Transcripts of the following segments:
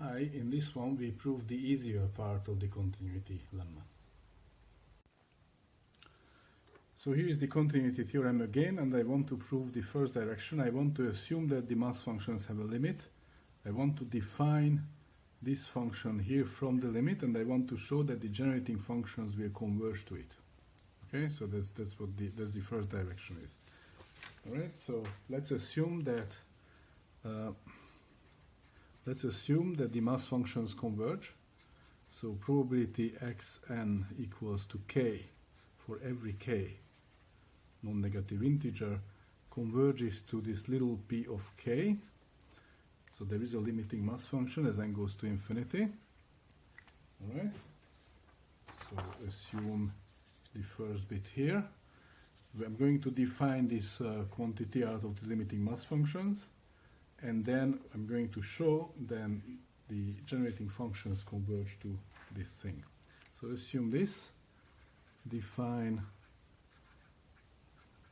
Hi, in this one we prove the easier part of the continuity lemma. So here is the continuity theorem again, and I want to prove the first direction. I want to assume that the mass functions have a limit. I want to define this function here from the limit, and I want to show that the generating functions will converge to it. Okay, so that's what the first direction is. All right, so let's assume that the mass functions converge. So probability xn equals to k for every k non-negative integer converges to this little p of k. So there is a limiting mass function as n goes to infinity. All right. So assume the first bit here. I'm going to define this quantity out of the limiting mass functions, and then I'm going to show then the generating functions converge to this thing. So assume this, define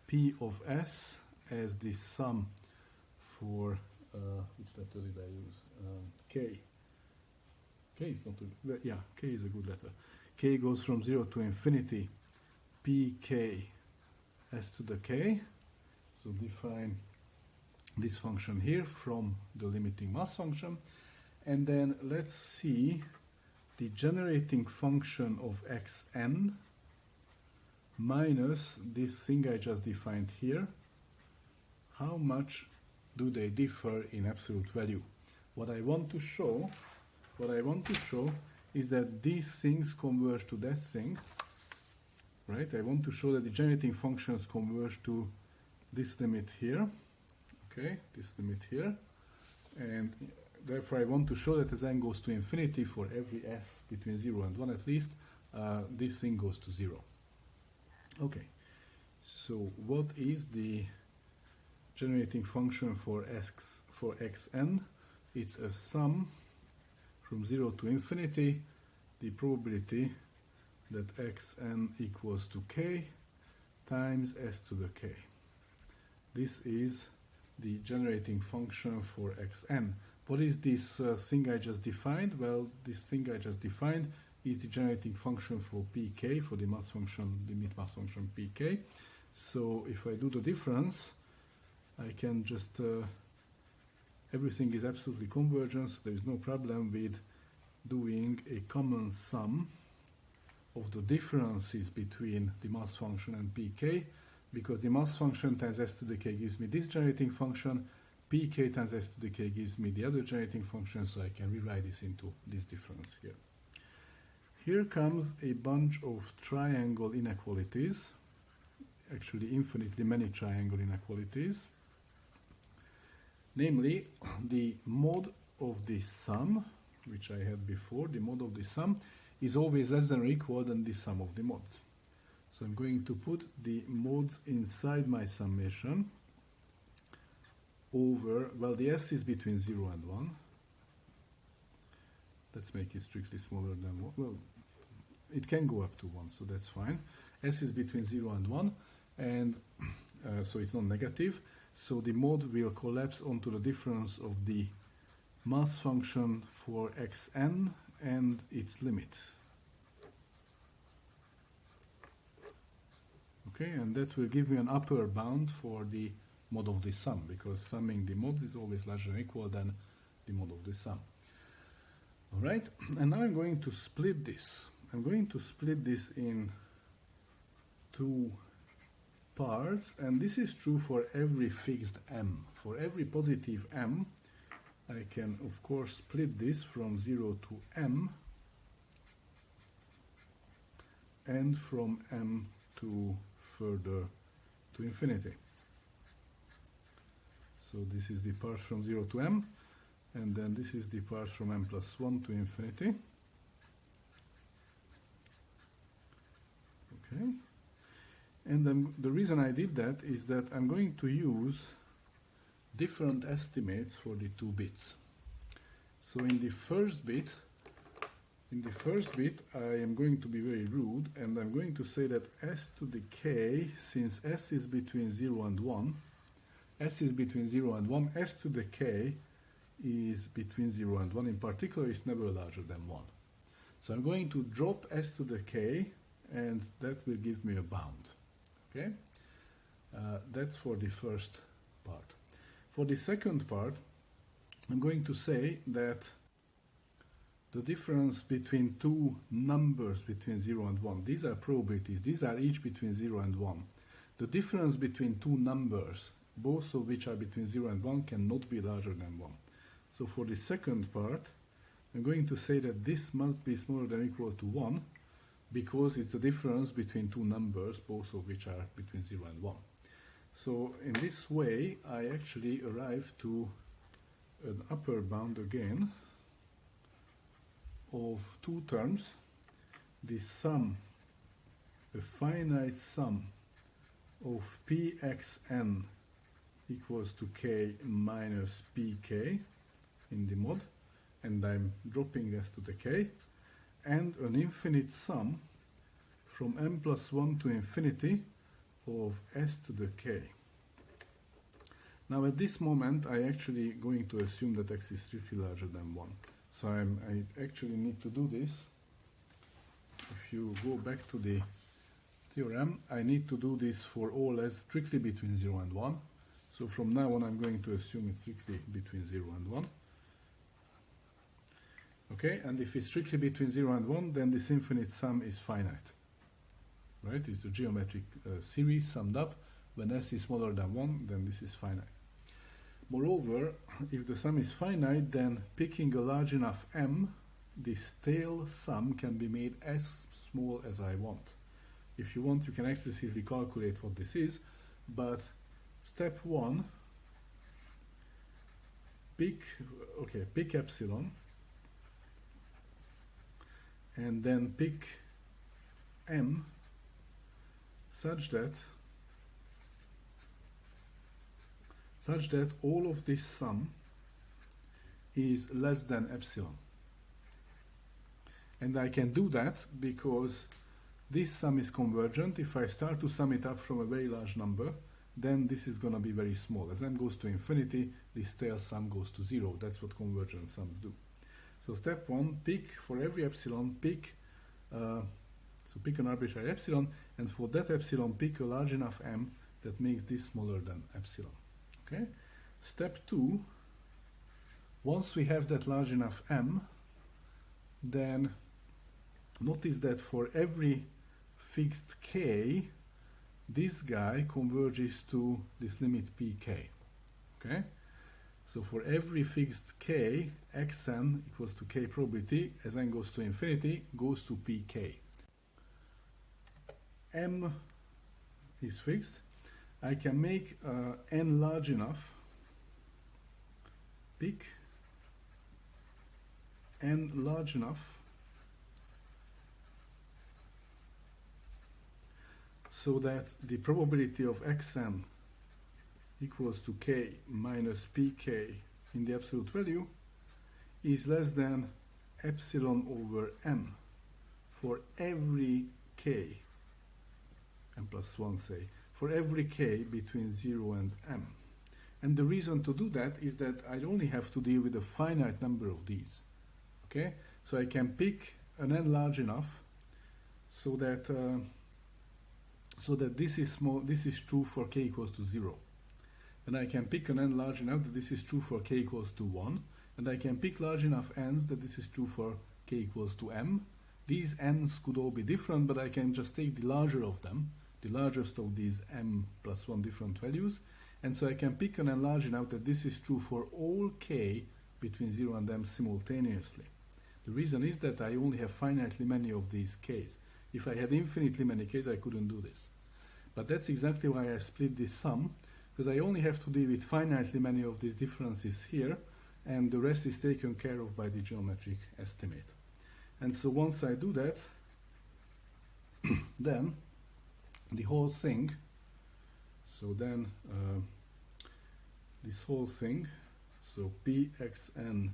p of s as the sum for which letter did I use? K. K is not a, yeah, K is a good letter. K goes from 0 to infinity. Pk s to the k. So define this function here from the limiting mass function, and then let's see the generating function of xn minus this thing I just defined here. How much do they differ in absolute value? What I want to show is that these things converge to that thing, right? I want to show that the generating functions converge to this limit here, okay, this limit here, and therefore I want to show that as n goes to infinity for every s between 0 and 1 at least, this thing goes to 0. Okay, so what is the generating function for xn? It's a sum from 0 to infinity, the probability that xn equals to k times s to the k. This is the generating function for xn. What is this thing I just defined? Well, this thing I just defined is the generating function for pk, for the mass function, limit mass function pk. So if I do the difference, I can just, everything is absolutely convergent, so there is no problem with doing a common sum of the differences between the mass function and pk, because the mass function times s to the k gives me this generating function, pk times s to the k gives me the other generating function, so I can rewrite this into this difference here. Here comes a bunch of triangle inequalities, actually infinitely many triangle inequalities. Namely, the mod of the sum, which I had before, the mod of the sum is always less than or equal than the sum of the mods. So I'm going to put the mods inside my summation over, well, the s is between 0 and 1. Let's make it strictly smaller than 1. Well, it can go up to 1, so that's fine. S is between 0 and 1, and so it's not negative. So the mod will collapse onto the difference of the mass function for xn and its limit. Okay, and that will give me an upper bound for the mod of the sum, because summing the mods is always larger or equal than the mod of the sum. All right, and now I'm going to split this. I'm going to split this in two parts, and this is true for every fixed m. For every positive m, I can of course split this from 0 to m and from m to further to infinity. So this is the part from 0 to m, and then this is the part from m plus 1 to infinity. Okay. And the reason I did that is that I'm going to use different estimates for the two bits. So in the first bit, I am going to be very rude, and I'm going to say that s to the k, since s is between 0 and 1, s is between 0 and 1, s to the k is between 0 and 1. In particular, it's never larger than 1. So I'm going to drop s to the k, and that will give me a bound. Okay? That's for the first part. For the second part, I'm going to say that the difference between two numbers between 0 and 1, these are probabilities, these are each between 0 and 1. The difference between two numbers, both of which are between 0 and 1, cannot be larger than 1. So for the second part, I'm going to say that this must be smaller than or equal to 1, because it's the difference between two numbers, both of which are between 0 and 1. So in this way, I actually arrive to an upper bound again of two terms. The sum, a finite sum of pxn equals to k minus pk in the mod, and I'm dropping s to the k, and an infinite sum from m plus 1 to infinity of s to the k. Now at this moment I actually going to assume that x is strictly larger than 1. So I actually need to do this. If you go back to the theorem, I need to do this for all s strictly between 0 and 1. So from now on I'm going to assume it's strictly between 0 and 1. Okay, and if it's strictly between 0 and 1, then this infinite sum is finite. Right? It's a geometric series summed up. When s is smaller than 1, then this is finite. Moreover, if the sum is finite, then picking a large enough m, this tail sum can be made as small as I want. If you want, you can explicitly calculate what this is, but step 1, pick epsilon, and then pick m such that all of this sum is less than epsilon. And I can do that because this sum is convergent. If I start to sum it up from a very large number, then this is going to be very small. As m goes to infinity, this tail sum goes to 0. That's what convergent sums do. So step 1, pick for every epsilon, pick an arbitrary epsilon, and for that epsilon pick a large enough m that makes this smaller than epsilon. Okay? Step 2, once we have that large enough m, then notice that for every fixed k, this guy converges to this limit pk. Okay? So for every fixed k, xn equals to k probability, as n goes to infinity, goes to pk. M is fixed. I can make n large enough, pick n large enough so that the probability of xn equals to k minus pk in the absolute value is less than epsilon over m for every k, m plus 1 say, for every k between 0 and m. And the reason to do that is that I only have to deal with a finite number of these. Okay? So I can pick an n large enough so that this is small, this is true for k equals to 0. And I can pick an n large enough that this is true for k equals to 1. And I can pick large enough n's that this is true for k equals to m. These n's could all be different, but I can just take the larger of them, the largest of these m plus 1 different values. And so I can pick an n large enough that this is true for all k between 0 and m simultaneously. The reason is that I only have finitely many of these k's. If I had infinitely many k's, I couldn't do this. But that's exactly why I split this sum, because I only have to deal with finitely many of these differences here, and the rest is taken care of by the geometric estimate. And so once I do that, then the whole thing, this whole thing, so pxn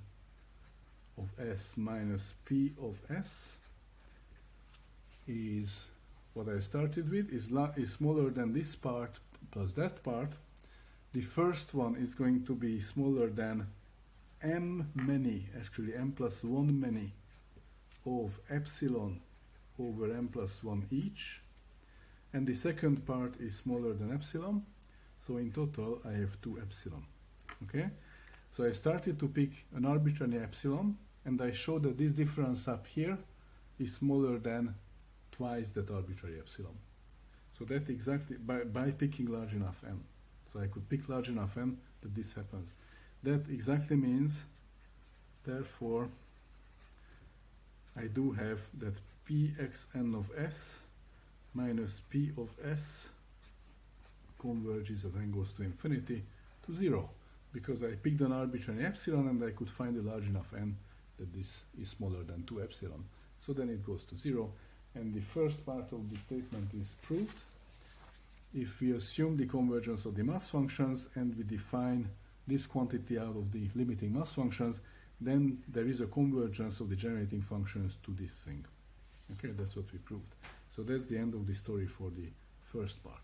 of s minus p of s is what I started with, is smaller than this part plus that part. The first one is going to be smaller than m many, actually m plus 1 many of epsilon over m plus 1 each, and the second part is smaller than epsilon, so in total I have 2 epsilon. Okay, so I started to pick an arbitrary epsilon, and I show that this difference up here is smaller than twice that arbitrary epsilon. So that exactly, by picking large enough n. So I could pick large enough n that this happens. That exactly means, therefore, I do have that pxn of s minus p of s converges as n goes to infinity to 0, because I picked an arbitrary epsilon and I could find a large enough n that this is smaller than 2 epsilon. So then it goes to 0, and the first part of the statement is proved. If we assume the convergence of the mass functions and we define this quantity out of the limiting mass functions, then there is a convergence of the generating functions to this thing. Okay, that's what we proved. So that's the end of the story for the first part.